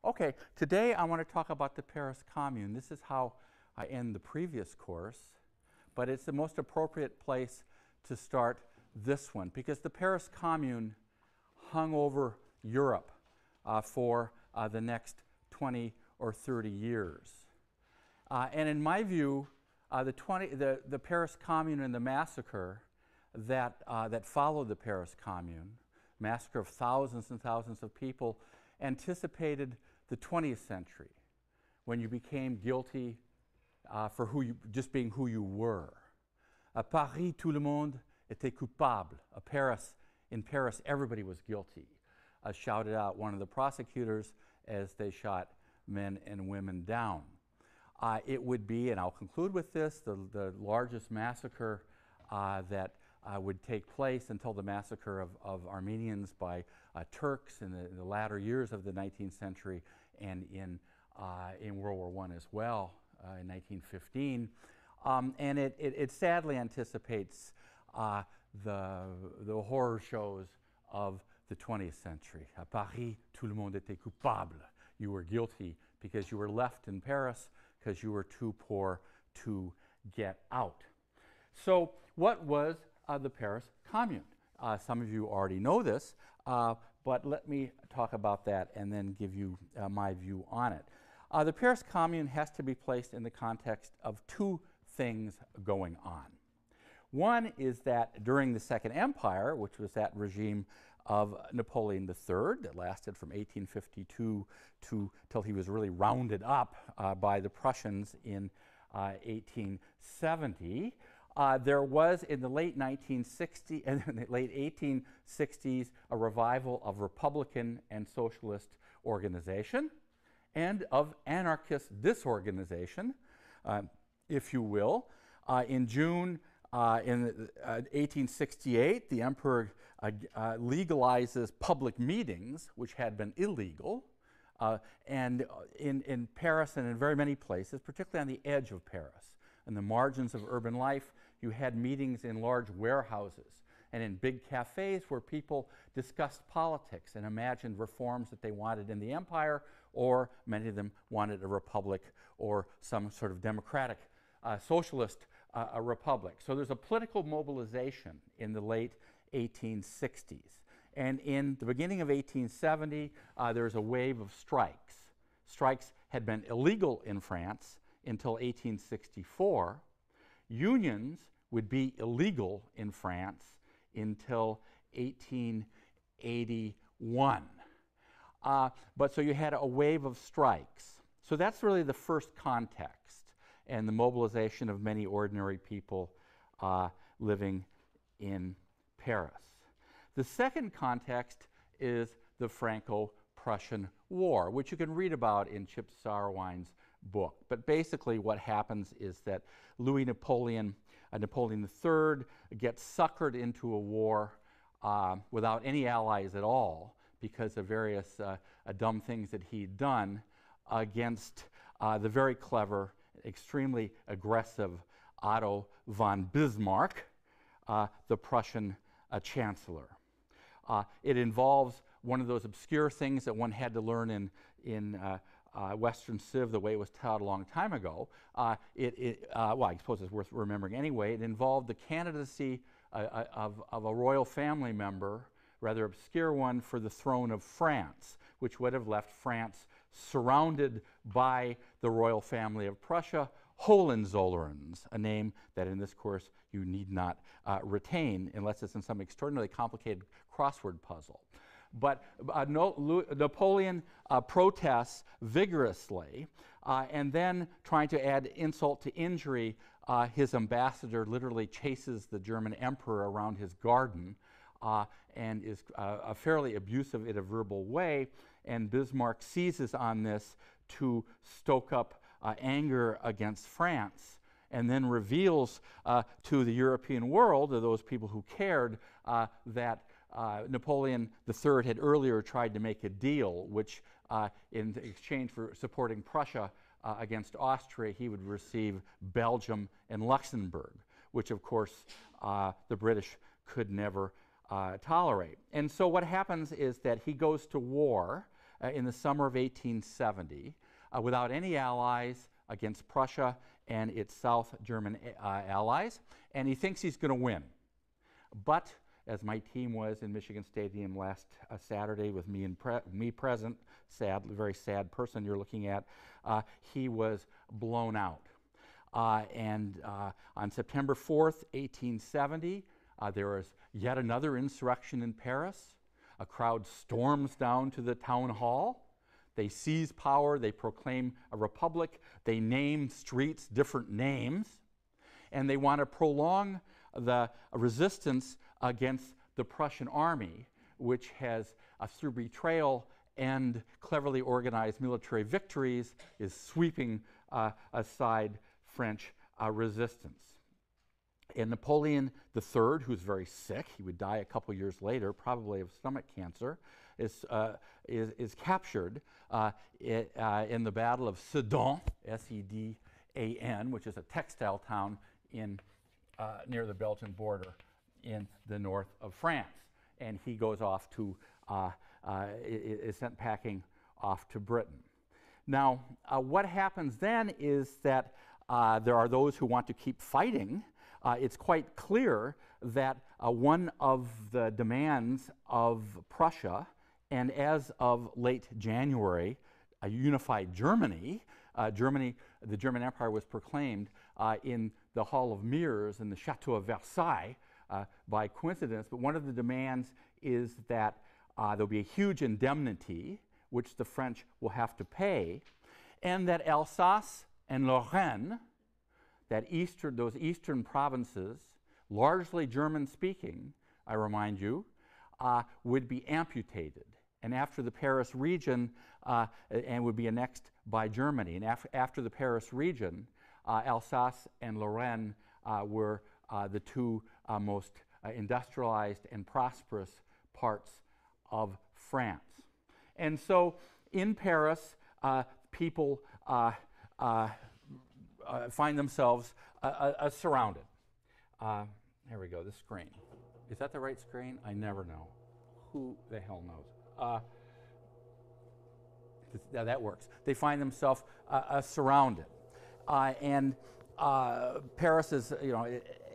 Okay, today I want to talk about the Paris Commune. This is how I end the previous course, but it's the most appropriate place to start this one because the Paris Commune hung over Europe for the next 20 or 30 years. And in my view, the Paris Commune and the massacre that followed the Paris Commune, massacre of thousands and thousands of people, anticipated the 20th century, when you became guilty for just being who you were. À Paris, tout le monde était coupable. In Paris, everybody was guilty, shouted out one of the prosecutors as they shot men and women down. It would be, and I'll conclude with this, the largest massacre that would take place until the massacre of Armenians by Turks in the latter years of the 19th century and in World War I as well in 1915. And it sadly anticipates the horror shows of the 20th century. À Paris, tout le monde était coupable. You were guilty because you were left in Paris because you were too poor to get out. So what was the Paris Commune? Some of you already know this, but let me talk about that and then give you my view on it. The Paris Commune has to be placed in the context of two things going on. One is that during the Second Empire, which was that regime of Napoleon III that lasted from 1852 till he was really rounded up by the Prussians in 1870, there was in the late 1960s and in the late 1860s a revival of Republican and socialist organization and of anarchist disorganization, if you will. In June in 1868, the emperor legalizes public meetings, which had been illegal, and in Paris and in very many places, particularly on the edge of Paris, in the margins of urban life, you had meetings in large warehouses and in big cafes where people discussed politics and imagined reforms that they wanted in the empire, or many of them wanted a republic or some sort of democratic socialist republic. So there's a political mobilization in the late 1860s. And in the beginning of 1870, there's a wave of strikes. Strikes had been illegal in France until 1864. Unions would be illegal in France until 1881. But so you had a wave of strikes. So that's really the first context and the mobilization of many ordinary people living in Paris. The second context is the Franco-Prussian War, which you can read about in Chip Sauerwein's book. But basically what happens is that Napoleon III gets suckered into a war without any allies at all because of various dumb things that he'd done against the very clever, extremely aggressive Otto von Bismarck, the Prussian chancellor. It involves one of those obscure things that one had to learn in Western Civ the way it was taught a long time ago. Well, I suppose it's worth remembering anyway. It involved the candidacy of a royal family member, rather obscure one, for the throne of France, which would have left France surrounded by the royal family of Prussia, Hohenzollerns, a name that in this course you need not retain unless it's in some extraordinarily complicated crossword puzzle. But Napoleon protests vigorously, and then trying to add insult to injury, his ambassador literally chases the German emperor around his garden and is fairly abusive in a verbal way, and Bismarck seizes on this to stoke up anger against France, and then reveals to the European world, or those people who cared, that Napoleon III had earlier tried to make a deal, which in exchange for supporting Prussia against Austria, he would receive Belgium and Luxembourg, which of course the British could never tolerate. And so what happens is that he goes to war in the summer of 1870 without any allies against Prussia and its South German allies, and he thinks he's going to win. But as my team was in Michigan Stadium last Saturday with me present, very sad person you're looking at, he was blown out. And on September 4th, 1870, there was yet another insurrection in Paris. A crowd storms down to the town hall. They seize power. They proclaim a republic. They name streets different names. And they want to prolong the resistance against the Prussian army, which has, through betrayal and cleverly organized military victories, is sweeping aside French resistance. And Napoleon III, who's very sick, he would die a couple years later, probably of stomach cancer, is captured in the Battle of Sedan, S-E-D-A-N, which is a textile town near the Belgian border in the north of France. And he goes off to, is sent packing off to Britain. Now, what happens then is that there are those who want to keep fighting. It's quite clear that one of the demands of Prussia, and as of late January, a unified Germany, the German Empire was proclaimed in the Hall of Mirrors in the Chateau of Versailles by coincidence, but one of the demands is that there'll be a huge indemnity, which the French will have to pay, and that Alsace and Lorraine, those eastern provinces, largely German-speaking, I remind you, would be amputated. And after the Paris region, and would be annexed by Germany. And after the Paris region, Alsace and Lorraine were the two most industrialized and prosperous parts of France. And so in Paris, people find themselves surrounded. Here we go, the screen. Is that the right screen? I never know. Who the hell knows? That works. They find themselves surrounded. And Paris is,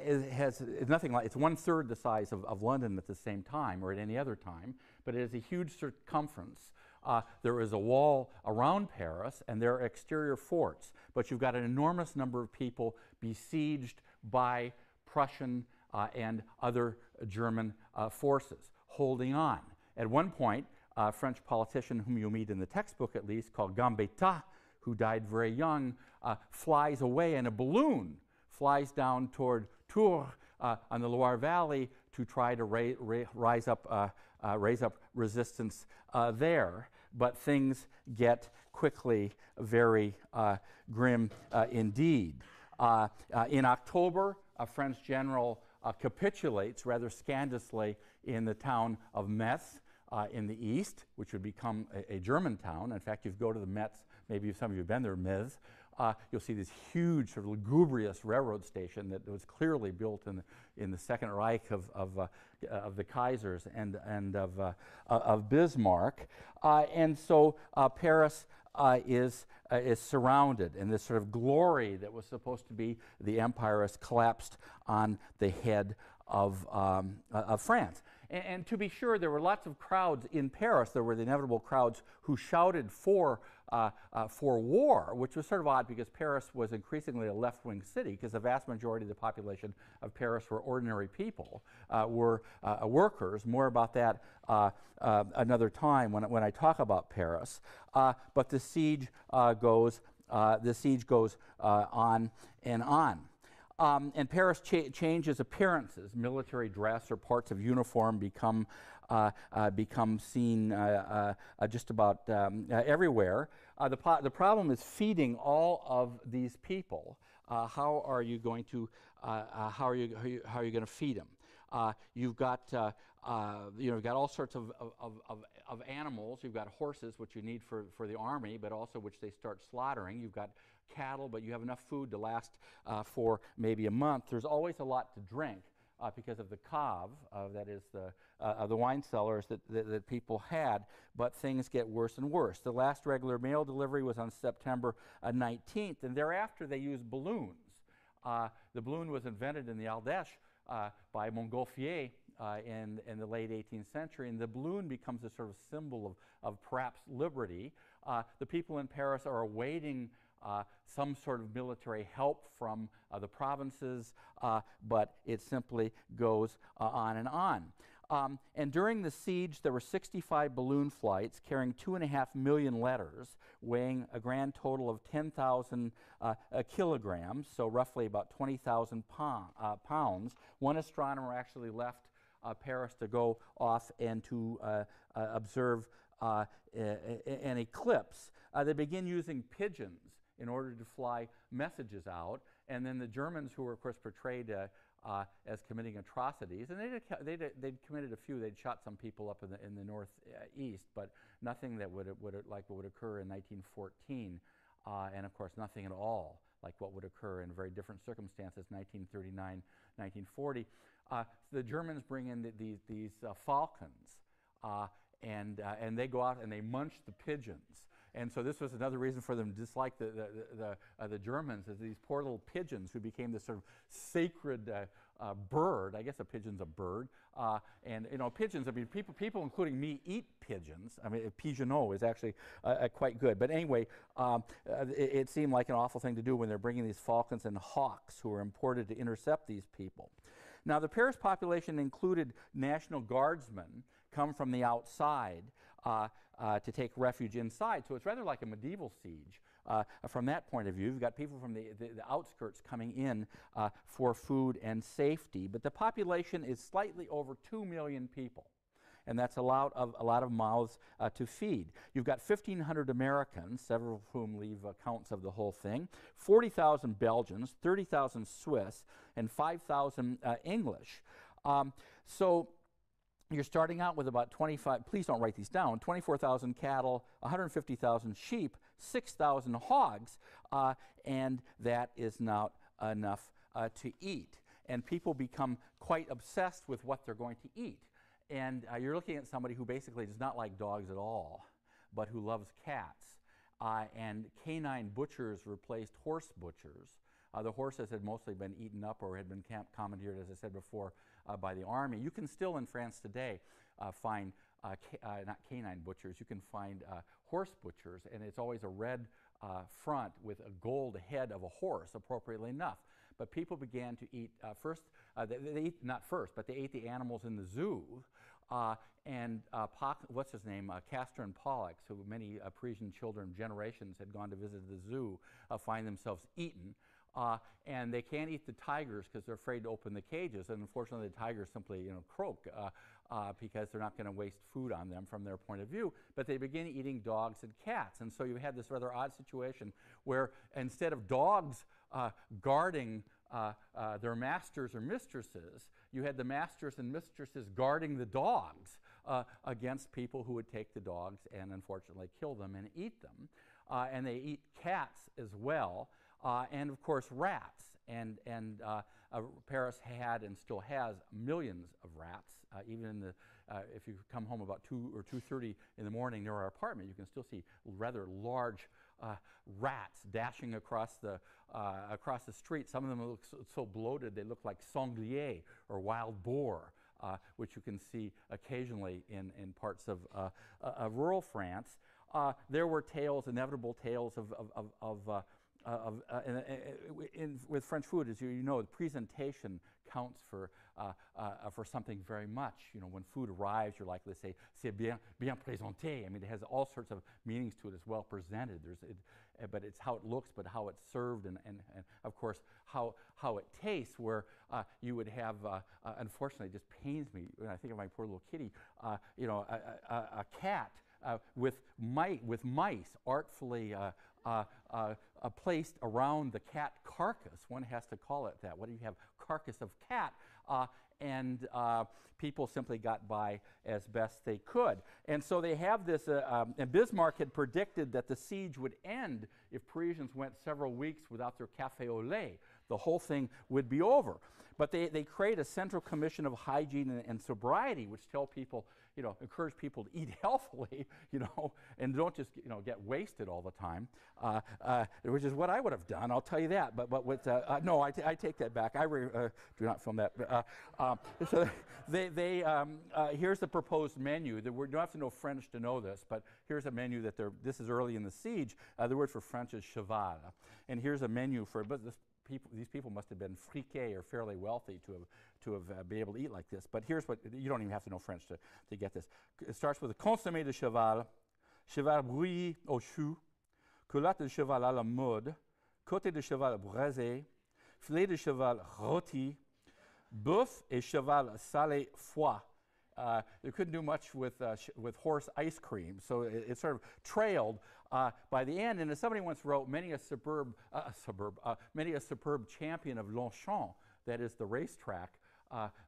is nothing like, it's 1/3 the size of London at the same time or at any other time, but it has a huge circumference. There is a wall around Paris, and there are exterior forts, but you've got an enormous number of people besieged by Prussian and other German forces holding on. At one point, a French politician whom you'll meet in the textbook at least, called Gambetta, who died very young, flies away in a balloon, flies down toward Tours on the Loire Valley to try to raise up resistance there. But things get quickly very grim indeed. In October, a French general capitulates rather scandalously in the town of Metz in the east, which would become a German town. In fact, if you go to the Metz, maybe some of you have been there, Metz, you'll see this huge sort of lugubrious railroad station that was clearly built in the Second Reich of the Kaisers and of Bismarck. And so Paris is surrounded, and this sort of glory that was supposed to be the empire has collapsed on the head of France. And to be sure, there were lots of crowds in Paris. There were the inevitable crowds who shouted for war, which was sort of odd because Paris was increasingly a left-wing city, because the vast majority of the population of Paris were ordinary people, were workers. More about that another time when I talk about Paris. But the siege goes on and on. And Paris changes appearances. Military dress or parts of uniform become seen just about everywhere. The problem is feeding all of these people. How are you going to feed them? You've got all sorts of animals. You've got horses, which you need for the army, but also which they start slaughtering. You've got cattle, but you have enough food to last for maybe a month. There's always a lot to drink. because of the cave, that is the wine cellars that people had, but things get worse and worse. The last regular mail delivery was on September 19th, and thereafter they used balloons. The balloon was invented in the Ardèche by Montgolfier in the late 18th century, and the balloon becomes a sort of symbol of perhaps liberty. The people in Paris are awaiting some sort of military help from the provinces, but it simply goes on and on. And during the siege, there were 65 balloon flights carrying 2.5 million letters, weighing a grand total of 10,000 kilograms, so roughly about 20,000 pounds. One astronomer actually left Paris to go off and to observe an eclipse. They begin using pigeons in order to fly messages out, and then the Germans, who were of course portrayed as committing atrocities, and they'd committed a few. They'd shot some people up in the northeast, but nothing that would like what would occur in 1914, and of course nothing at all like what would occur in very different circumstances, 1939, 1940. The Germans bring in these falcons, and they go out and they munch the pigeons. And so this was another reason for them to dislike the Germans, is these poor little pigeons who became this sort of sacred bird. I guess a pigeon's a bird. And you know, pigeons, I mean, people including me eat pigeons. I mean, pigeonneau is actually quite good. But anyway, it seemed like an awful thing to do when they're bringing these falcons and hawks who were imported to intercept these people. Now, the Paris population included National Guardsmen come from the outside to take refuge inside. So it's rather like a medieval siege from that point of view. You've got people from the outskirts coming in for food and safety. But the population is slightly over 2 million people. And that's a lot of mouths to feed. You've got 1,500 Americans, several of whom leave accounts of the whole thing, 40,000 Belgians, 30,000 Swiss, and 5,000 English. So you're starting out with about 25, please don't write these down, 24,000 cattle, 150,000 sheep, 6,000 hogs, and that is not enough to eat. And people become quite obsessed with what they're going to eat. And you're looking at somebody who basically does not like dogs at all, but who loves cats. And canine butchers replaced horse butchers. The horses had mostly been eaten up or had been commandeered, as I said before, by the army. You can still in France today find, not canine butchers, you can find horse butchers, and it's always a red front with a gold head of a horse, appropriately enough. But people began to eat they ate the animals in the zoo. What's his name? Castor and Pollux, who many Parisian children, generations had gone to visit the zoo, find themselves eaten. And they can't eat the tigers because they're afraid to open the cages. And unfortunately, the tigers simply, croak because they're not going to waste food on them from their point of view. But they begin eating dogs and cats. And so you had this rather odd situation where instead of dogs guarding their masters or mistresses, you had the masters and mistresses guarding the dogs against people who would take the dogs and unfortunately kill them and eat them. And they eat cats as well. And of course rats, and Paris had and still has millions of rats. Even in if you come home about 2 or 2:30 in the morning near our apartment, you can still see rather large rats dashing across the street. Some of them look so bloated they look like sanglier or wild boar, which you can see occasionally in parts of rural France. There were inevitable tales with French food, as you know, the presentation counts for something very much. When food arrives, you're likely to say, "C'est bien présenté." I mean, it has all sorts of meanings to it. It's well presented. But it's how it looks, but how it's served, and of course how it tastes. Where you would have, unfortunately, it just pains me when I think of my poor little kitty. A cat with mice artfully placed around the cat carcass. One has to call it that. What do you have? Carcass of cat. And people simply got by as best they could. And so they have this, and Bismarck had predicted that the siege would end if Parisians went several weeks without their café au lait. the whole thing would be over. But they create a Central Commission of Hygiene and Sobriety, which tell people, encourage people to eat healthily, and don't just, get wasted all the time, which is what I would have done, I'll tell you that. But with, no, I take that back. I do not film that. So here's the proposed menu. We don't have to know French to know this, but here's a menu that this is early in the siege. The word for French is cheval. And here's a menu for, but these people must have been friqués or fairly wealthy to have been able to eat like this. But here's what, you don't even have to know French to get this. It starts with a consommé de cheval, cheval brouilli au choux, culotte de cheval à la mode, côté de cheval braisé, filet de cheval rôti, bœuf et cheval salé foie. They couldn't do much with horse ice cream, so it sort of trailed by the end. And as somebody once wrote, many a superb champion of Longchamp, that is the racetrack,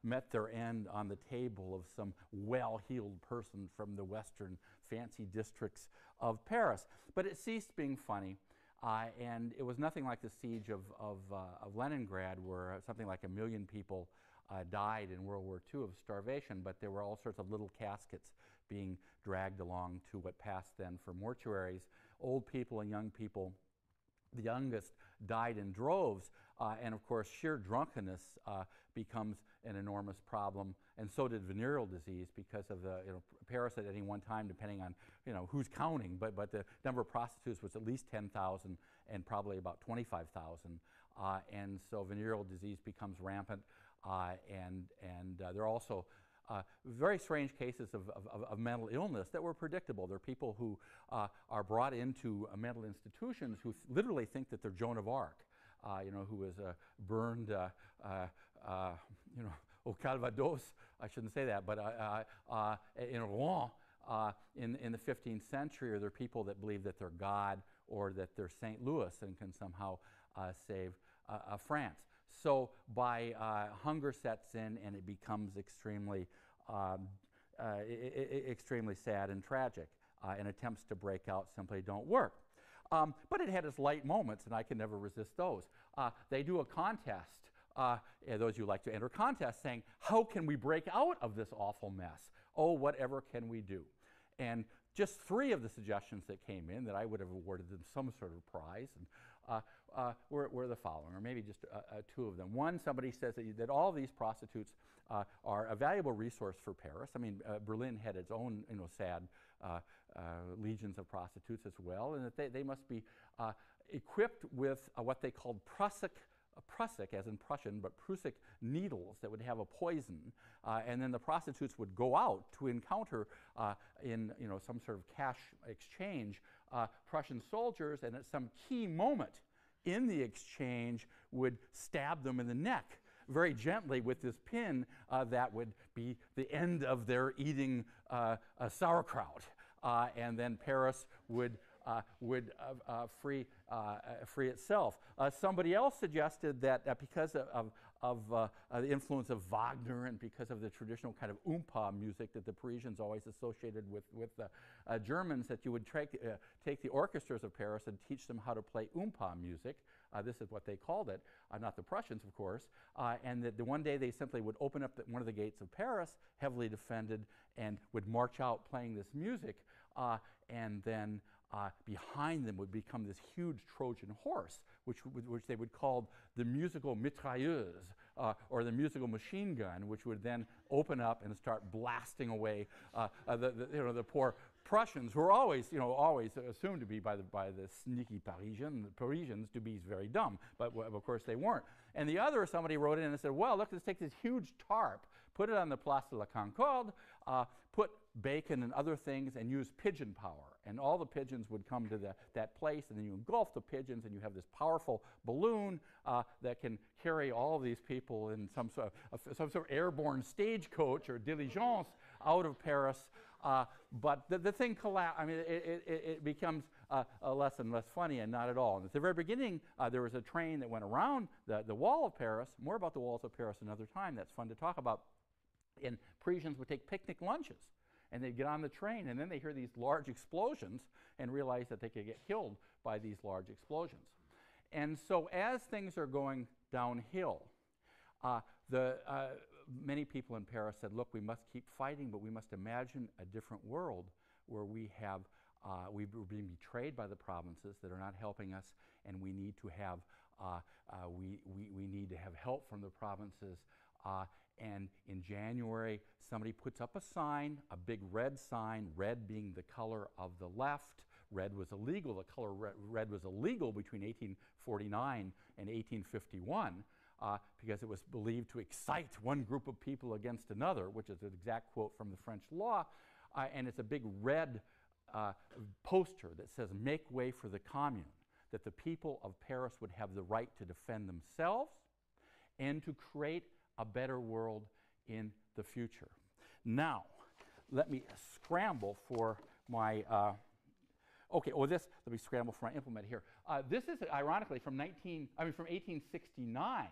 met their end on the table of some well-heeled person from the western fancy districts of Paris. But it ceased being funny. And it was nothing like the siege of Leningrad, where something like 1 million people died in World War II of starvation, but there were all sorts of little caskets being dragged along to what passed then for mortuaries. Old people and young people, the youngest died in droves, and of course sheer drunkenness becomes an enormous problem, and so did venereal disease, because of the Paris at any one time, depending on who's counting, but the number of prostitutes was at least 10,000 and probably about 25,000, and so venereal disease becomes rampant. And there are also very strange cases of mental illness that were predictable. There are people who are brought into mental institutions who literally think that they're Joan of Arc, who was burned, au Calvados. I shouldn't say that, but in Rouen in the 15th century. Or there are people that believe that they're God or that they're St. Louis and can somehow save France. So by hunger sets in and it becomes extremely sad and tragic, and attempts to break out simply don't work. But it had its light moments, and I can never resist those. They do a contest, those who like to enter contests, saying, how can we break out of this awful mess? Oh, whatever can we do? And just 3 of the suggestions that came in that I would have awarded them some sort of prize were the following, or maybe just 2 of them. One, somebody says that all these prostitutes are a valuable resource for Paris. I mean, Berlin had its own sad legions of prostitutes as well, and that they must be equipped with what they called Prussic, as in Prussian, but Prussic needles that would have a poison, and then the prostitutes would go out to encounter in some sort of cash exchange Prussian soldiers, and at some key moment in the exchange would stab them in the neck very gently with this pin that would be the end of their eating sauerkraut, and then Paris would free itself. Somebody else suggested that because of the influence of Wagner and because of the traditional kind of oompa music that the Parisians always associated with the Germans, that you would take the orchestras of Paris and teach them how to play oompa music. This is what they called it, not the Prussians, of course, and that one day they simply would open up one of the gates of Paris, heavily defended, and would march out playing this music, and then behind them would become this huge Trojan horse, which they would call the musical mitrailleuse, or the musical machine gun, which would then open up and start blasting away the poor Prussians, who were always assumed to be by the sneaky Parisians to be very dumb, but of course they weren't. And the other, somebody wrote in and said, well, look, let's take this huge tarp, put it on the Place de la Concorde, put bacon and other things, and use pigeon power. And all the pigeons would come to that place, and then you engulf the pigeons, and you have this powerful balloon that can carry all of these people in some sort of airborne stagecoach or diligence out of Paris. But the thing collapsed. I mean, it becomes less and less funny, and not at all. And at the very beginning, there was a train that went around the wall of Paris. More about the walls of Paris another time. That's fun to talk about. And Parisians would take picnic lunches, and they'd get on the train, and then they hear these large explosions and realize that they could get killed by these large explosions. And so as things are going downhill, many people in Paris said, look, we must keep fighting, but we must imagine a different world where we're being betrayed by the provinces that are not helping us, and we need to have we need to have help from the provinces. And in January, somebody puts up a sign, a big red sign, red being the color of the left. Red was illegal. The color red was illegal between 1849 and 1851 because it was believed to excite one group of people against another, which is an exact quote from the French law. And it's a big red poster that says, "Make way for the Commune," that the people of Paris would have the right to defend themselves and to create a better world in the future. Now, let me scramble for my, let me scramble for my implement here. This is ironically from 1869,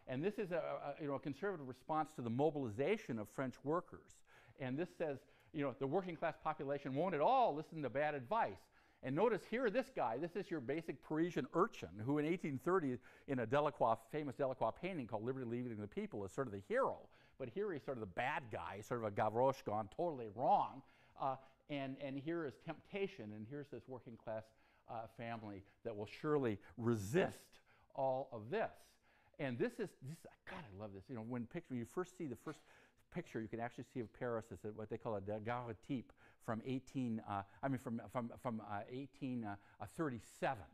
and this is a conservative response to the mobilization of French workers. And this says, the working class population won't at all listen to bad advice. And notice here, this guy, this is your basic Parisian urchin, who in 1830, in a famous Delacroix painting called Liberty Leading the People, is sort of the hero. But here he's sort of the bad guy, sort of a Gavroche gone totally wrong. And here is temptation, and here's this working class family that will surely resist all of this. And this, God, I love this. When you first see the first picture you can actually see of Paris is what they call a daguerreotype from 1837,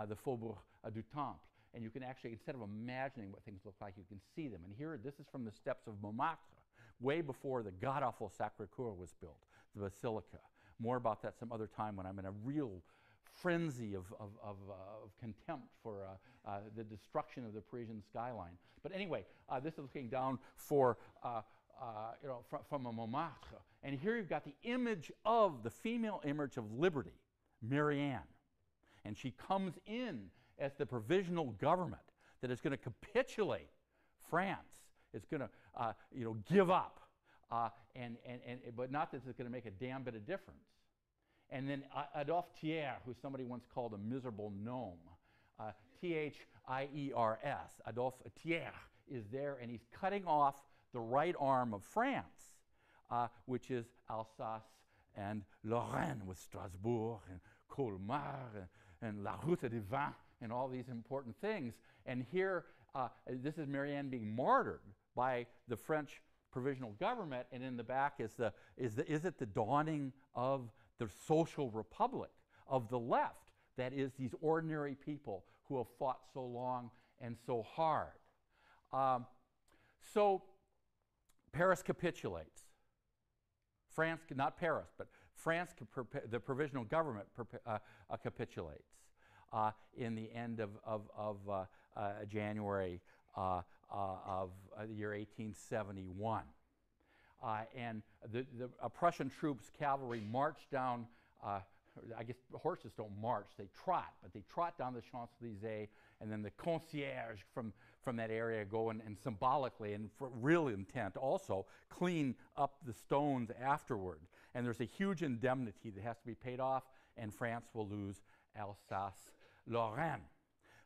the Faubourg du Temple. And you can actually, instead of imagining what things look like, you can see them. And here, this is from the steps of Montmartre, way before the god-awful Sacré-Cœur was built, the Basilica. More about that some other time when I'm in a real frenzy of contempt for the destruction of the Parisian skyline. But anyway, this is looking down from a Montmartre. And here you've got the image of, the female image of liberty, Marianne. And she comes in as the provisional government that is going to capitulate France. It's going to, give up. But not that it's going to make a damn bit of difference. And then Adolphe Thiers, who somebody once called a miserable gnome, Thiers, Adolphe Thiers is there, and he's cutting off the right arm of France, which is Alsace and Lorraine, with Strasbourg and Colmar and La Route des Vins and all these important things. And here, this is Marianne being martyred by the French provisional government, and in the back is it the dawning of the social republic of the left? That is, these ordinary people who have fought so long and so hard. So Paris capitulates. France, not Paris, but France, the provisional government capitulates in the end of January of the year 1871. And the Prussian troops, cavalry, march down, I guess horses don't march, they trot, but they trot down the Champs-Élysées, and then the concierge from that area go and symbolically and for real intent also clean up the stones afterward. And there's a huge indemnity that has to be paid off, and France will lose Alsace-Lorraine.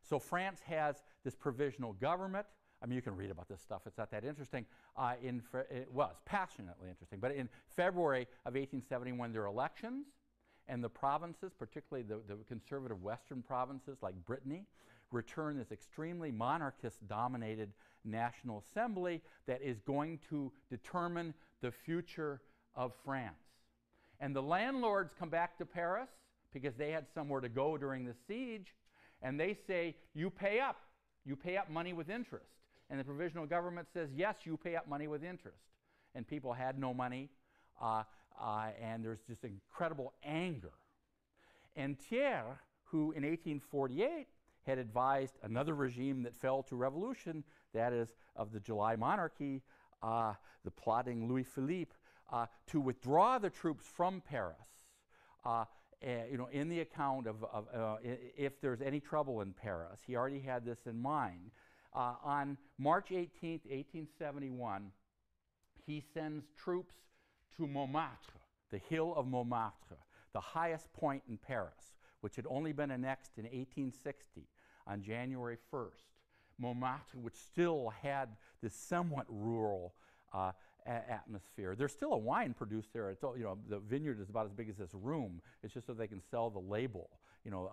So France has this provisional government. I mean, you can read about this stuff. It's not that interesting. It was passionately interesting. But in February of 1871, there are elections, and the provinces, particularly the conservative western provinces like Brittany, return this extremely monarchist-dominated National Assembly that is going to determine the future of France. And the landlords come back to Paris because they had somewhere to go during the siege, and they say, you pay up. You pay up money with interest. And the provisional government says, yes, you pay up money with interest. And people had no money, and there's just incredible anger. And Thiers, who in 1848 had advised another regime that fell to revolution, that is of the July monarchy, the plotting Louis-Philippe, to withdraw the troops from Paris, in the account of if there's any trouble in Paris. He already had this in mind. On March 18th, 1871, he sends troops to Montmartre, the hill of Montmartre, the highest point in Paris, which had only been annexed in 1860. on January 1st. Montmartre, which still had this somewhat rural atmosphere. There's still a wine produced there. It's all, you know, the vineyard is about as big as this room. It's just so they can sell the label, you know,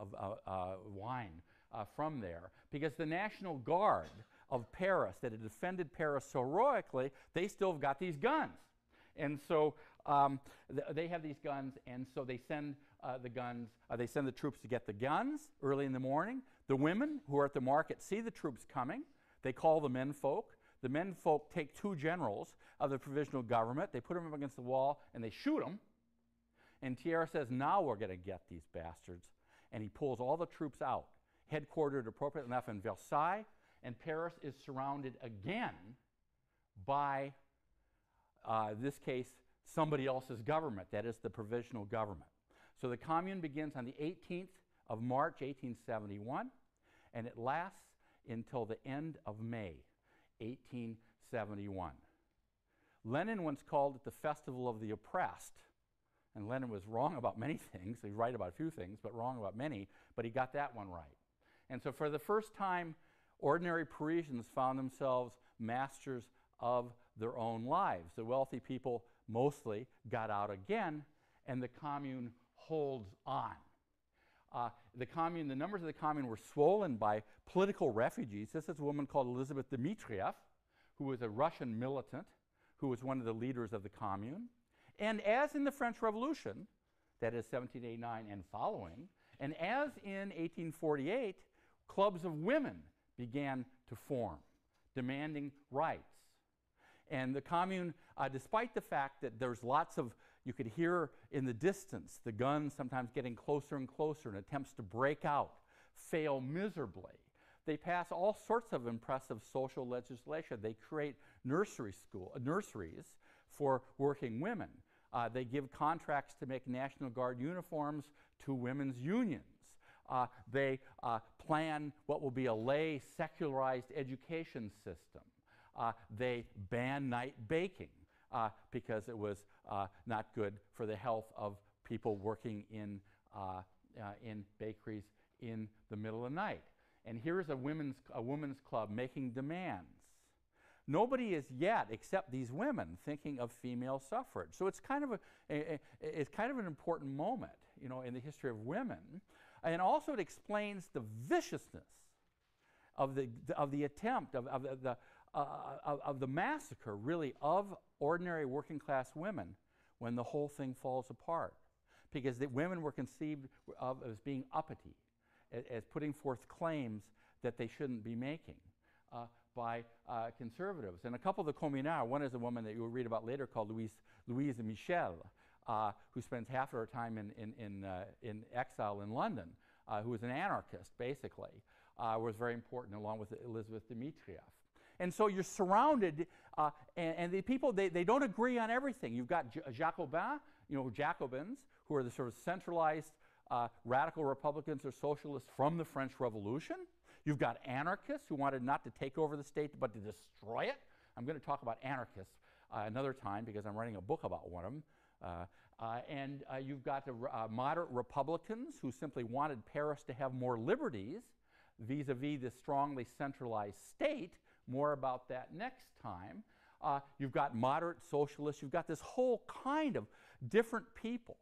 of wine from there. Because the National Guard of Paris that had defended Paris so heroically, they still have got these guns. And so they have these guns, and so they send they send the troops to get the guns early in the morning. The women who are at the market see the troops coming. They call the menfolk. The menfolk take two generals of the provisional government. They put them up against the wall, and they shoot them. And Thiers says, now we're going to get these bastards. And he pulls all the troops out, headquartered appropriately enough in Versailles, and Paris is surrounded again by, in this case, somebody else's government, that is the provisional government. So the Commune begins on the 18th of March, 1871, and it lasts until the end of May, 1871. Lenin once called it the Festival of the Oppressed, and Lenin was wrong about many things. He's right about a few things, but wrong about many, but he got that one right. And so for the first time, ordinary Parisians found themselves masters of their own lives. The wealthy people mostly got out again, and the Commune holds on. The numbers of the Commune were swollen by political refugees. This is a woman called Elizabeth Dmitrieff, who was a Russian militant, who was one of the leaders of the Commune. And as in the French Revolution, that is 1789 and following, and as in 1848, clubs of women began to form, demanding rights. And the Commune, despite the fact that there's lots of, you could hear in the distance the guns sometimes getting closer and closer in attempts to break out, fail miserably. They pass all sorts of impressive social legislation. They create nurseries for working women. They give contracts to make National Guard uniforms to women's unions. They plan what will be a lay, secularized education system. They ban night baking because it was not good for the health of people working in bakeries in the middle of the night. And here's a women's club making demands. Nobody is yet, except these women, thinking of female suffrage. So it's kind of an important moment, you know, in the history of women, and also it explains the viciousness of the attempt of the massacre, really, of ordinary working class women when the whole thing falls apart, because the women were conceived of as being uppity, as putting forth claims that they shouldn't be making by conservatives. And a couple of the communards, one is a woman that you will read about later called Louise Michel, who spends half of her time in exile in London, who was an anarchist, basically, was very important, along with Elizabeth Dmitrieff. And so you're surrounded, and the people, they don't agree on everything. You've got Jacobins, you know, Jacobins, who are the sort of centralized radical Republicans or socialists from the French Revolution. You've got anarchists who wanted not to take over the state but to destroy it. I'm going to talk about anarchists another time because I'm writing a book about one of them. And you've got the moderate Republicans who simply wanted Paris to have more liberties vis-a-vis the strongly centralized state. More about that next time. You've got moderate socialists. You've got this whole kind of different people.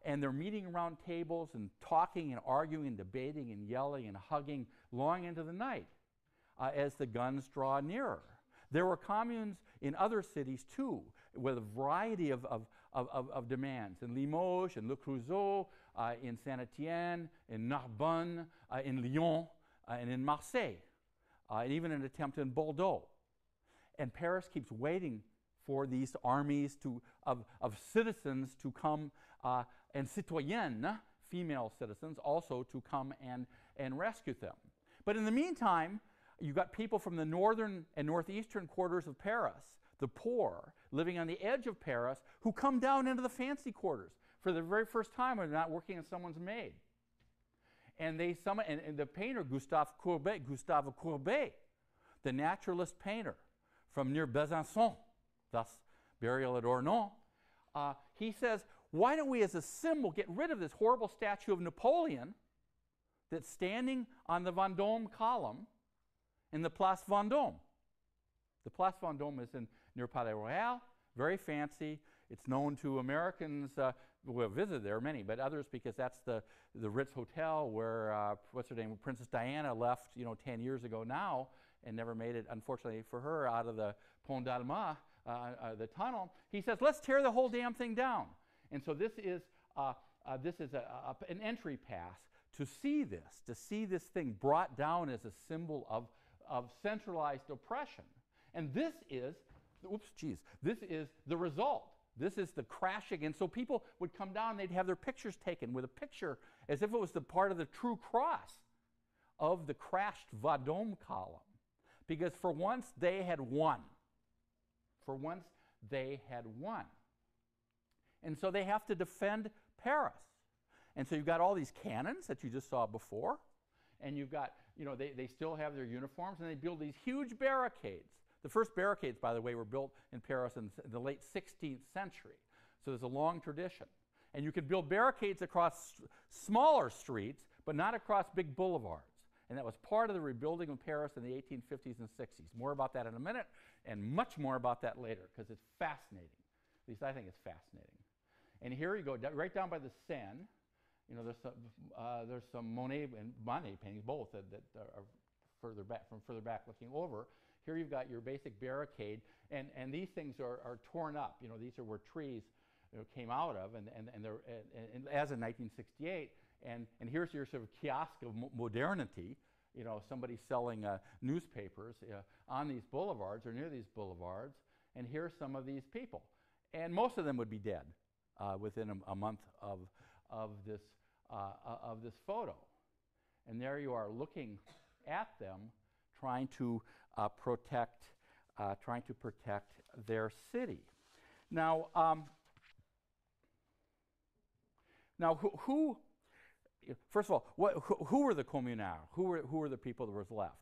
And they're meeting around tables and talking and arguing and debating and yelling and hugging long into the night as the guns draw nearer. There were communes in other cities too, with a variety of demands. In Limoges, in Le Creusot, in Saint-Étienne, in Narbonne, in Lyon, and in Marseille. And even an attempt in Bordeaux. And Paris keeps waiting for these armies of citizens to come, and citoyennes, female citizens, also to come and rescue them. But in the meantime, you've got people from the northern and northeastern quarters of Paris, the poor, living on the edge of Paris, who come down into the fancy quarters for the very first time when they're not working as someone's maid. And they summon, and the painter Gustave Courbet, the naturalist painter from near Besançon, thus burial at Ornans, he says, why don't we as a symbol get rid of this horrible statue of Napoleon that's standing on the Vendôme column in the Place Vendôme. The Place Vendôme is near Palais Royal, very fancy. It's known to Americans who have visited there, many, but others because that's the Ritz Hotel where, what's her name, Princess Diana left, 10 years ago now, and never made it, unfortunately for her, out of the Pont d'Alma, the tunnel. He says, let's tear the whole damn thing down. And so this is an entry pass to see this thing brought down as a symbol of centralized oppression. And this is, this is the result. This is the crashing. And so people would come down, they'd have their pictures taken with a picture as if it was the part of the true cross of the crashed Vendôme column. Because for once they had won. For once they had won. And so they have to defend Paris. And so you've got all these cannons that you just saw before. And you've got, they still have their uniforms, and they build these huge barricades. The first barricades, by the way, were built in Paris in the late 16th century. So there's a long tradition. And you could build barricades across smaller streets, but not across big boulevards. And that was part of the rebuilding of Paris in the 1850s and 60s. More about that in a minute, and much more about that later, because it's fascinating. At least I think it's fascinating. And here you go, right down by the Seine. There's some Monet and Monet paintings, both, that are further back looking over. Here you've got your basic barricade, and these things are torn up. These are where trees came out of, and as in 1968. And here's your sort of kiosk of modernity. Somebody selling newspapers on these boulevards or near these boulevards. And here's some of these people, and most of them would be dead within a month of this photo. And there you are, looking at them, trying to protect their city. Now, who first of all, who were the communards? Who were the people that was left?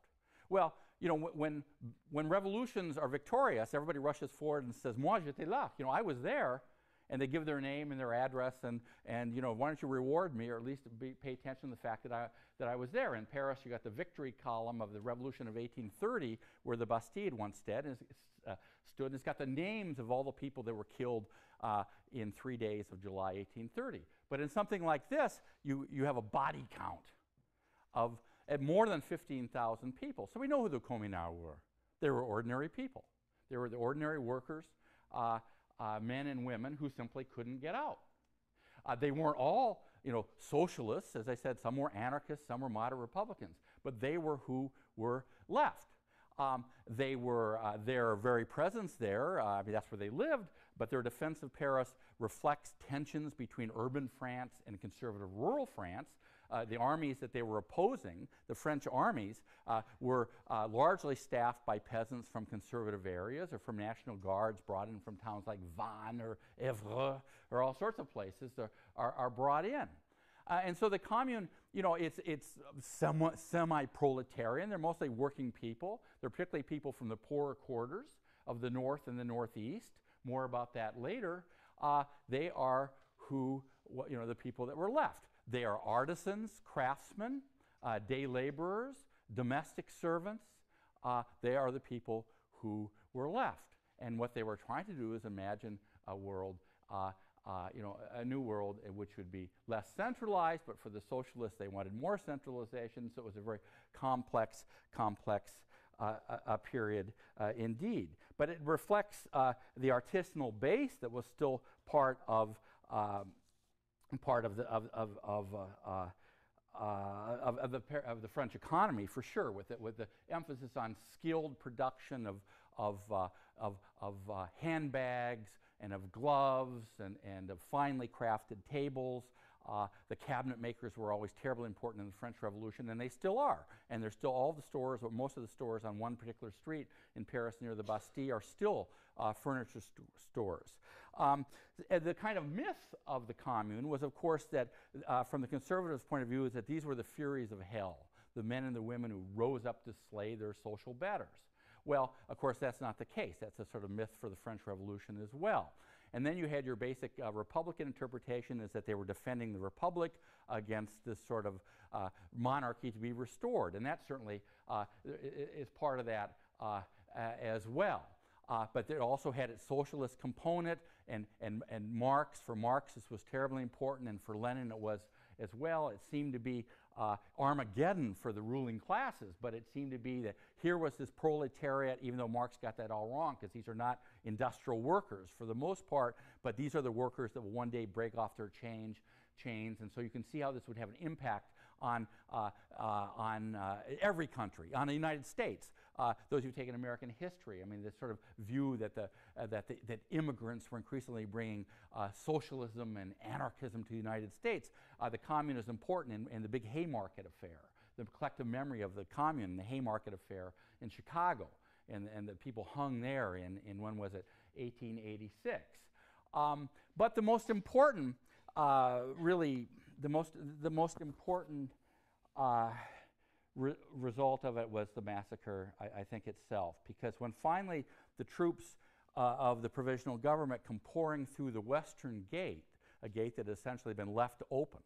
Well, when revolutions are victorious, everybody rushes forward and says, "Moi, j'étais là." I was there. And they give their name and their address, and why don't you reward me, or at least pay attention to the fact that I was there. In Paris, you got the victory column of the Revolution of 1830, where the Bastille once stood, and it's got the names of all the people that were killed in 3 days of July 1830. But in something like this, you have a body count of at more than 15,000 people. So we know who the communards were. They were ordinary people. They were the ordinary workers. Men and women who simply couldn't get out. They weren't all, socialists. As I said, some were anarchists, some were moderate Republicans, but they were who were left. Their very presence there, that's where they lived, but their defense of Paris reflects tensions between urban France and conservative rural France. The armies that they were opposing, the French armies, were largely staffed by peasants from conservative areas or from National Guards brought in from towns like Vannes or Évreux or all sorts of places are brought in. And so the commune, it's somewhat semi-proletarian. They're mostly working people. They're particularly people from the poorer quarters of the north and the northeast. More about that later. They are the people that were left. They are artisans, craftsmen, day laborers, domestic servants. They are the people who were left. And what they were trying to do is imagine a world, a new world which would be less centralized, but for the socialists, they wanted more centralization, so it was a very complex period indeed. But it reflects the artisanal base that was still part of the French economy, for sure, with the emphasis on skilled production of handbags and of gloves and of finely crafted tables. The cabinet makers were always terribly important in the French Revolution, and they still are. And there's still all the stores, or most of the stores on one particular street in Paris near the Bastille are still furniture stores. The kind of myth of the Commune was, of course, that from the conservatives' point of view, is that these were the furies of hell, the men and the women who rose up to slay their social betters. Well, of course, that's not the case. That's a sort of myth for the French Revolution as well. And then you had your basic Republican interpretation, is that they were defending the Republic against this sort of monarchy to be restored. And that certainly is part of that as well. But it also had its socialist component, and Marx, for Marx this was terribly important, and for Lenin it was as well. It seemed to be Armageddon for the ruling classes, but it seemed to be that here was this proletariat, even though Marx got that all wrong, because these are not industrial workers for the most part, but these are the workers that will one day break off their chains, and so you can see how this would have an impact on every country, on the United States. Those who've taken American history, I mean, this sort of view that that immigrants were increasingly bringing socialism and anarchism to the United States. The commune is important in the big Haymarket affair, the collective memory of the commune, the Haymarket affair in Chicago, and the people hung there in when was it, 1886. But the most important, really, the most important result of it was the massacre, I think, itself. Because when finally the troops of the provisional government come pouring through the western gate, a gate that had essentially been left open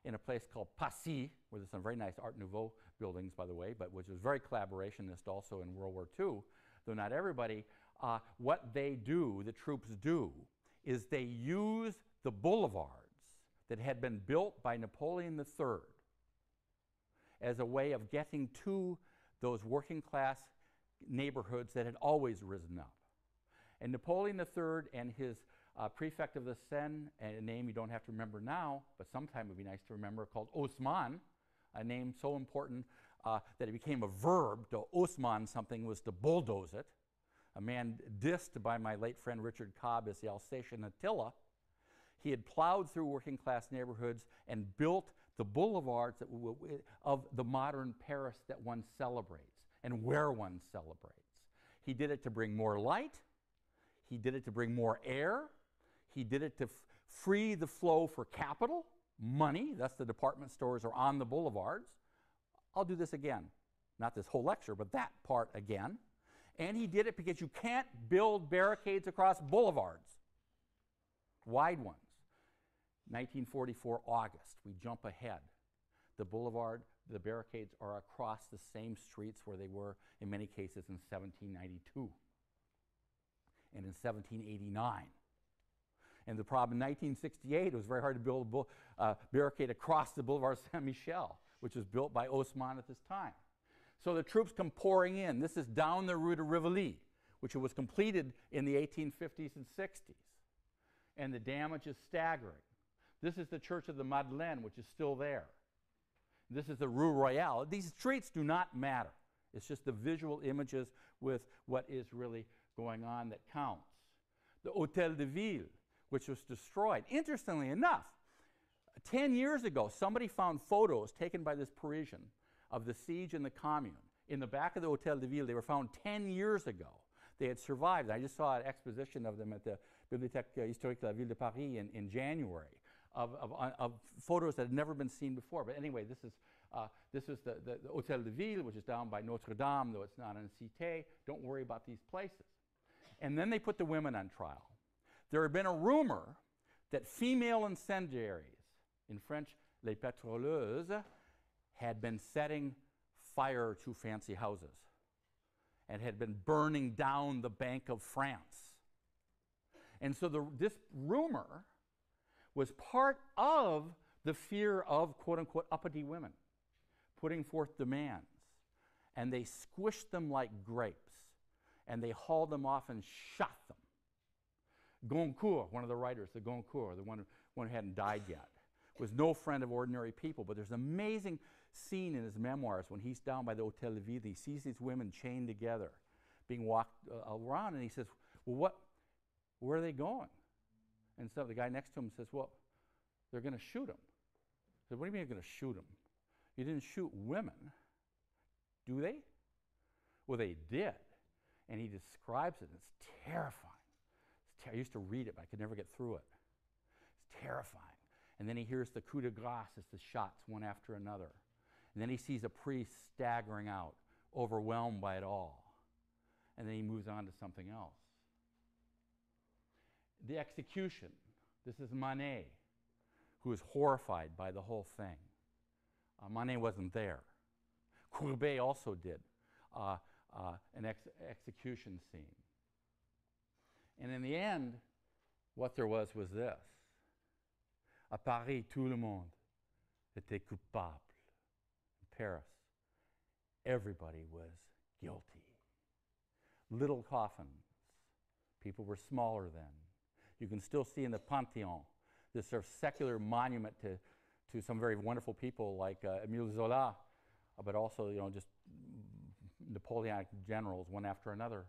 in a place called Passy, where there's some very nice Art Nouveau buildings, by the way, but which was very collaborationist also in World War II, though not everybody, what they do, the troops do, is they use the boulevards that had been built by Napoleon III as a way of getting to those working class neighborhoods that had always risen up. And Napoleon III and his prefect of the Seine, a name you don't have to remember now, but sometime it would be nice to remember, called Haussmann, a name so important that it became a verb. To Haussmann something was to bulldoze it. A man dissed by my late friend Richard Cobb as the Alsatian Attila. He had plowed through working class neighborhoods and built the boulevards of the modern Paris that one celebrates and where one celebrates. He did it to bring more light. He did it to bring more air. He did it to free the flow for capital, money. Thus the department stores are on the boulevards. I'll do this again. Not this whole lecture, but that part again. And he did it because you can't build barricades across boulevards, wide ones. 1944 August, we jump ahead. The boulevard, the barricades are across the same streets where they were in many cases in 1792 and in 1789. And the problem in 1968, it was very hard to build a barricade across the Boulevard Saint-Michel, which was built by Haussmann at this time. So the troops come pouring in. This is down the Rue de Rivoli, which was completed in the 1850s and 60s. And the damage is staggering. This is the Church of the Madeleine, which is still there. This is the Rue Royale. These streets do not matter. It's just the visual images with what is really going on that counts. The Hôtel de Ville, which was destroyed. Interestingly enough, 10 years ago, somebody found photos taken by this Parisian of the siege in the Commune. In the back of the Hôtel de Ville, they were found 10 years ago. They had survived. I just saw an exposition of them at the Bibliothèque Historique de la Ville de Paris in January of photos that had never been seen before. But anyway, this is the Hôtel de Ville, which is down by Notre Dame, though it's not in Cité. Don't worry about these places. And then they put the women on trial. There had been a rumor that female incendiaries, in French, les pétroleuses, had been setting fire to fancy houses and had been burning down the Bank of France. And so this rumor was part of the fear of, quote-unquote, uppity women putting forth demands. And they squished them like grapes, and they hauled them off and shot them. Goncourt, one of the writers, the Goncourt, the one who hadn't died yet, was no friend of ordinary people. But there's an amazing scene in his memoirs when he's down by the Hôtel de Ville. He sees these women chained together, being walked around, and he says, well, where are they going? And so the guy next to him says, well, they're going to shoot them. He said, what do you mean you're going to shoot them? You didn't shoot women, do they? Well, they did. And he describes it, and it's terrifying. I used to read it, but I could never get through it. It's terrifying. And then he hears the coup de grace as the shots one after another. And then he sees a priest staggering out, overwhelmed by it all. And then he moves on to something else. The execution. This is Manet, who is horrified by the whole thing. Manet wasn't there. Courbet also did an execution scene. And in the end, what there was this. À Paris, tout le monde était coupable. In Paris, everybody was guilty. Little coffins. People were smaller then. You can still see in the Panthéon this sort of secular monument to some very wonderful people like Émile Zola, but also, just Napoleonic generals, one after another.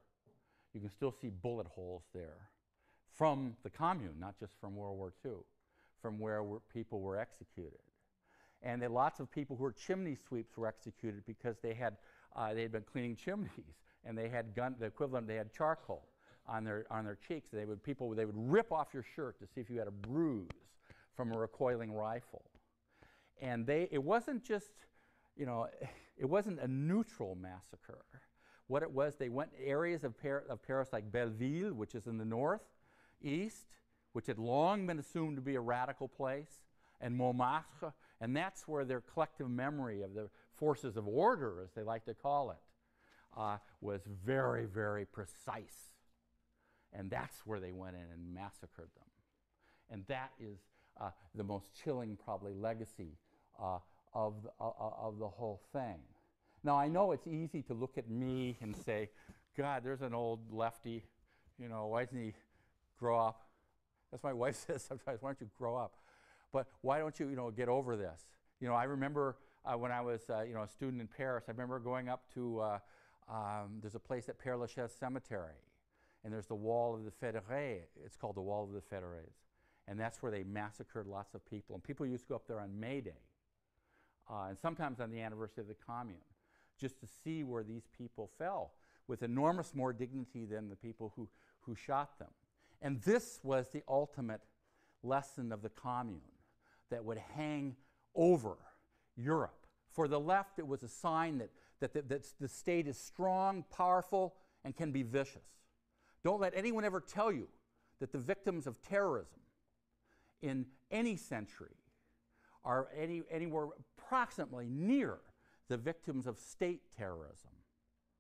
You can still see bullet holes there from the Commune, not just from World War II, from where people were executed. And lots of people who were chimney sweeps were executed because they had been cleaning chimneys, and they had the equivalent, they had charcoal on their cheeks. They would rip off your shirt to see if you had a bruise from a recoiling rifle. And it wasn't just, it wasn't a neutral massacre. What it was, they went areas of Paris like Belleville, which is in the northeast, which had long been assumed to be a radical place, and Montmartre, and that's where their collective memory of the forces of order, as they like to call it, was very, very precise. And that's where they went in and massacred them. And that is the most chilling, probably, legacy of the whole thing. Now, I know it's easy to look at me and say, God, there's an old lefty, why doesn't he grow up? That's what my wife says sometimes, why don't you grow up? But why don't you, get over this? I remember when I was, a student in Paris, I remember going up to, there's a place at Père Lachaise Cemetery, and there's the Wall of the Fédérés. It's called the Wall of the Fédérés. And that's where they massacred lots of people. And people used to go up there on May Day, and sometimes on the anniversary of the Commune, just to see where these people fell with enormous more dignity than the people who shot them. And this was the ultimate lesson of the Commune that would hang over Europe. For the left, it was a sign that the state is strong, powerful, and can be vicious. Don't let anyone ever tell you that the victims of terrorism in any century are anywhere approximately near the victims of state terrorism,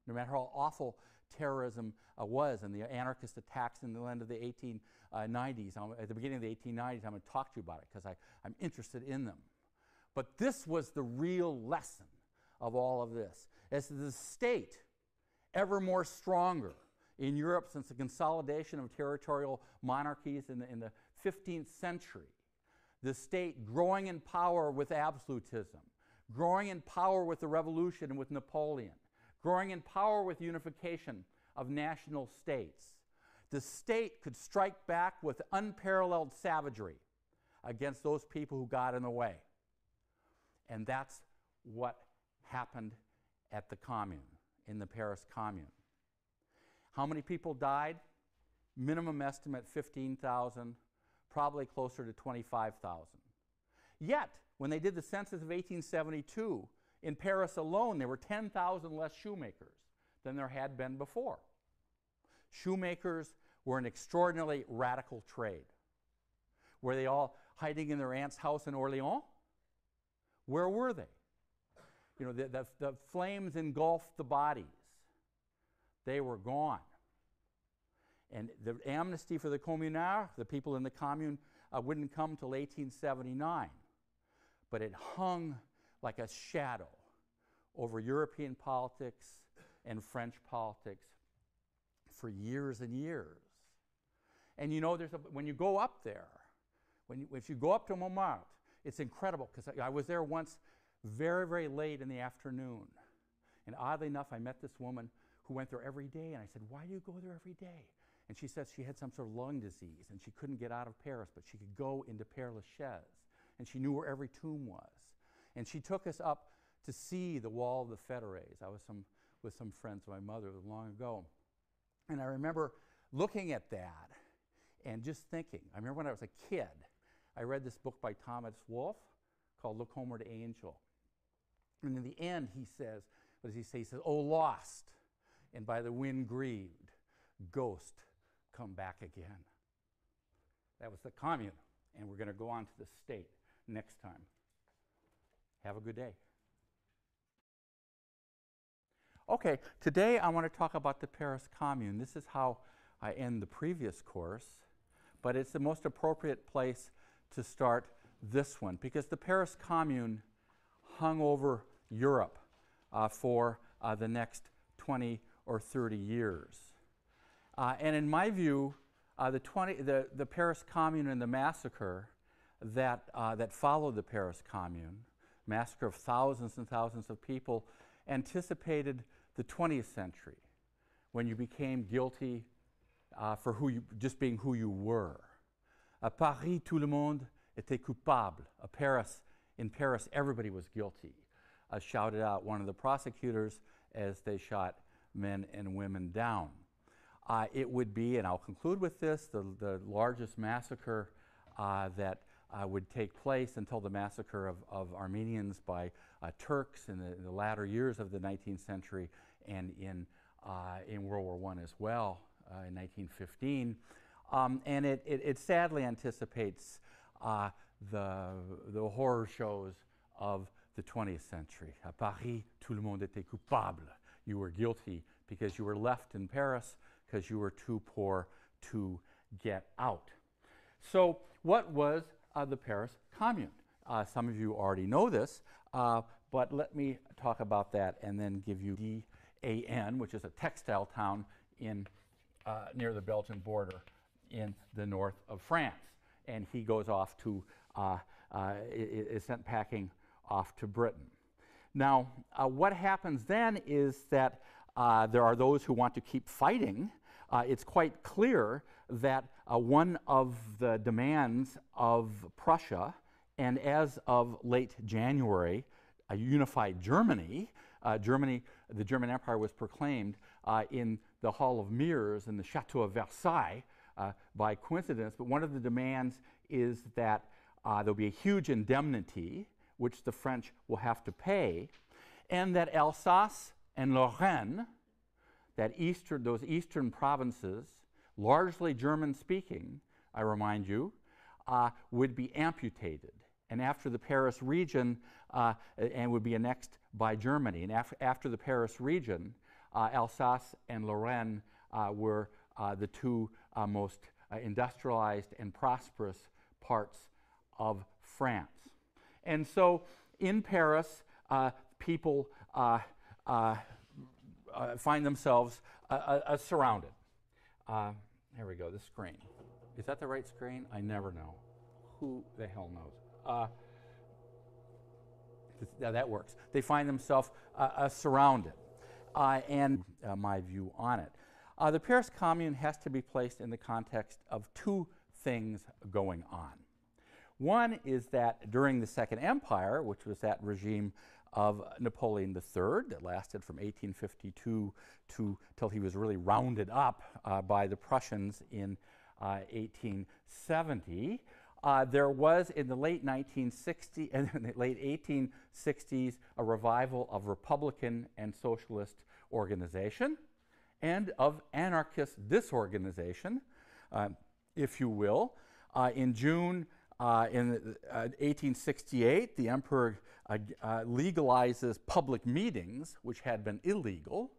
no matter how awful terrorism was, and the anarchist attacks in the end of the 1890s. At the beginning of the 1890s, I'm going to talk to you about it because I'm interested in them. But this was the real lesson of all of this. As the state, ever more stronger in Europe since the consolidation of territorial monarchies in the 15th century, the state growing in power with absolutism, growing in power with the revolution and with Napoleon, growing in power with unification of national states. The state could strike back with unparalleled savagery against those people who got in the way. And that's what happened at the Commune, in the Paris Commune. How many people died? Minimum estimate 15,000, probably closer to 25,000. Yet, when they did the census of 1872, in Paris alone, there were 10,000 less shoemakers than there had been before. Shoemakers were an extraordinarily radical trade. Were they all hiding in their aunt's house in Orléans? Where were they? The flames engulfed the bodies. They were gone. And the amnesty for the communards, the people in the Commune, wouldn't come till 1879. But it hung like a shadow over European politics and French politics for years and years. And when you go up there, if you go up to Montmartre, it's incredible, because I was there once very, very late in the afternoon. And oddly enough, I met this woman who went there every day, and I said, why do you go there every day? And she said she had some sort of lung disease, and she couldn't get out of Paris, but she could go into Père Lachaise, and she knew where every tomb was. And she took us up to see the Wall of the Fédérés. I was with some friends of my mother long ago. And I remember looking at that and just thinking. I remember when I was a kid, I read this book by Thomas Wolfe called Look Homeward, Angel. And in the end, he says, what does he say? He says, oh, lost, and by the wind grieved, ghost, come back again. That was the commune. And we're going to go on to the state next time. Have a good day. Okay, today I want to talk about the Paris Commune. This is how I end the previous course, but it's the most appropriate place to start this one because the Paris Commune hung over Europe for the next 20 or 30 years. And in my view, the Paris Commune and the massacre that followed the Paris Commune, massacre of thousands and thousands of people, anticipated the 20th century when you became guilty for just being who you were. À Paris, tout le monde était coupable. In Paris, everybody was guilty, shouted out one of the prosecutors as they shot men and women down. It would be, and I'll conclude with this, the largest massacre that would take place until the massacre of Armenians by Turks in the latter years of the 19th century and in World War I as well in 1915. And it sadly anticipates the horror shows of the 20th century. À Paris, tout le monde était coupable. You were guilty because you were left in Paris because you were too poor to get out. So what was the Paris Commune? Some of you already know this, but let me talk about that and then give you DAN, which is a textile town near the Belgian border in the north of France. And he goes off to, is sent packing off to Britain. Now, what happens then is that there are those who want to keep fighting. It's quite clear that one of the demands of Prussia, and as of late January, a unified Germany, the German Empire was proclaimed in the Hall of Mirrors in the Chateau of Versailles by coincidence, but one of the demands is that there'll be a huge indemnity which the French will have to pay, and that Alsace and Lorraine, those eastern provinces, largely German-speaking, I remind you, would be amputated. And after the Paris region, and would be annexed by Germany. And after the Paris region, Alsace and Lorraine were the two most industrialized and prosperous parts of France. And so in Paris, people find themselves surrounded. Here we go, the screen. Is that the right screen? I never know. Who the hell knows? That works. They find themselves surrounded, and my view on it. The Paris Commune has to be placed in the context of two things going on. One is that during the Second Empire, which was that regime of Napoleon III that lasted from 1852 till he was really rounded up by the Prussians in 1870. There was in the late 1960s and in the late 1860s a revival of Republican and socialist organization and of anarchist disorganization, if you will. In June in 1868, the emperor legalizes public meetings, which had been illegal,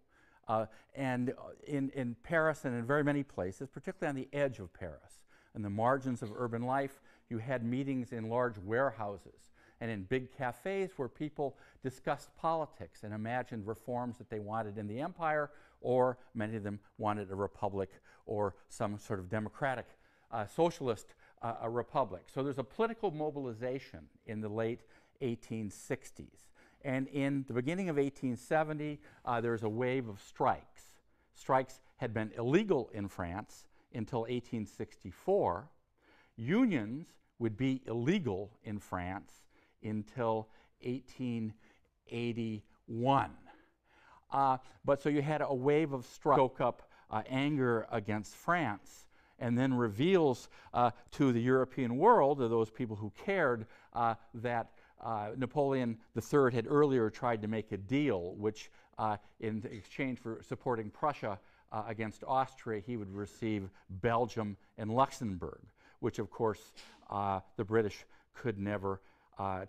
and in Paris and in very many places, particularly on the edge of Paris, in the margins of urban life, you had meetings in large warehouses and in big cafes where people discussed politics and imagined reforms that they wanted in the empire, or many of them wanted a republic or some sort of democratic socialist republic. So there's a political mobilization in the late 1860s. And in the beginning of 1870, there's a wave of strikes. Strikes had been illegal in France until 1864. Unions would be illegal in France until 1881. But so you had a wave of strikes, stoke up anger against France, and then reveals to the European world, or those people who cared, that Napoleon III had earlier tried to make a deal, which in exchange for supporting Prussia against Austria, he would receive Belgium and Luxembourg. which of course the British could never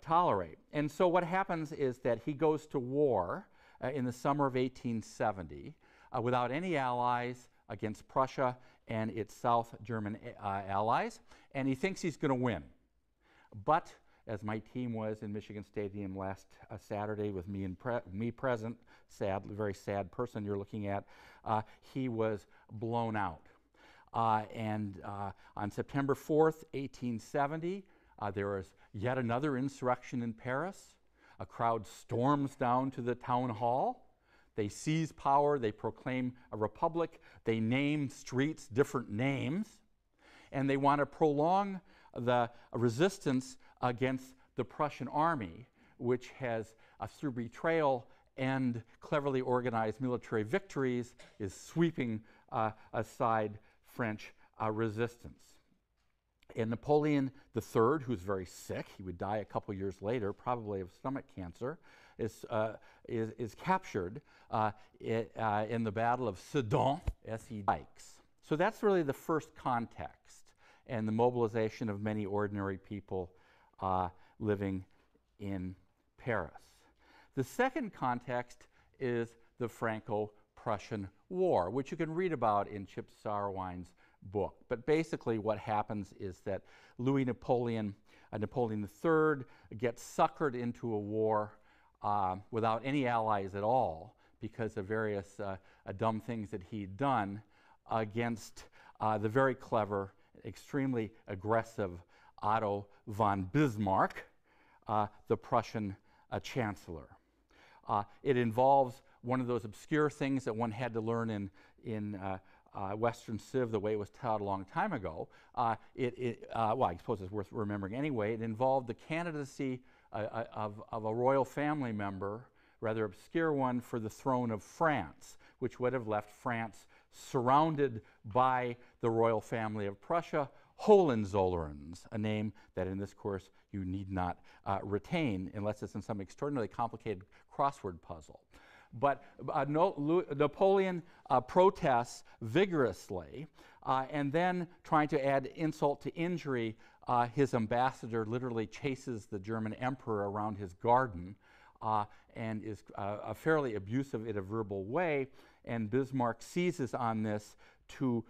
tolerate. And so what happens is that he goes to war in the summer of 1870 without any allies against Prussia and its South German allies, and he thinks he's going to win. But as my team was in Michigan Stadium last Saturday with me present, very sad person you're looking at, he was blown out. And on September 4th, 1870, there was yet another insurrection in Paris. A crowd storms down to the town hall. They seize power. They proclaim a republic. They name streets different names. And they want to prolong the resistance against the Prussian army, which has, through betrayal and cleverly organized military victories, is sweeping aside French resistance. And Napoleon III, who's very sick, he would die a couple years later, probably of stomach cancer, is captured in the Battle of Sedan, S-E-D. So that's really the first context and the mobilization of many ordinary people living in Paris. The second context is the Franco-Prussian War, which you can read about in Chip Sauerwein's book. But basically what happens is that Napoleon III gets suckered into a war without any allies at all because of various dumb things that he'd done against the very clever, extremely aggressive Otto von Bismarck, the Prussian chancellor. It involves one of those obscure things that one had to learn in Western Civ the way it was taught a long time ago. Well, I suppose it's worth remembering anyway. It involved the candidacy of a royal family member, rather obscure one, for the throne of France, which would have left France surrounded by the royal family of Prussia, Hohenzollerns, a name that in this course you need not retain unless it's in some extraordinarily complicated crossword puzzle. But Napoleon protests vigorously, and then, trying to add insult to injury, his ambassador literally chases the German emperor around his garden and is fairly abusive in a verbal way, and Bismarck seizes on this to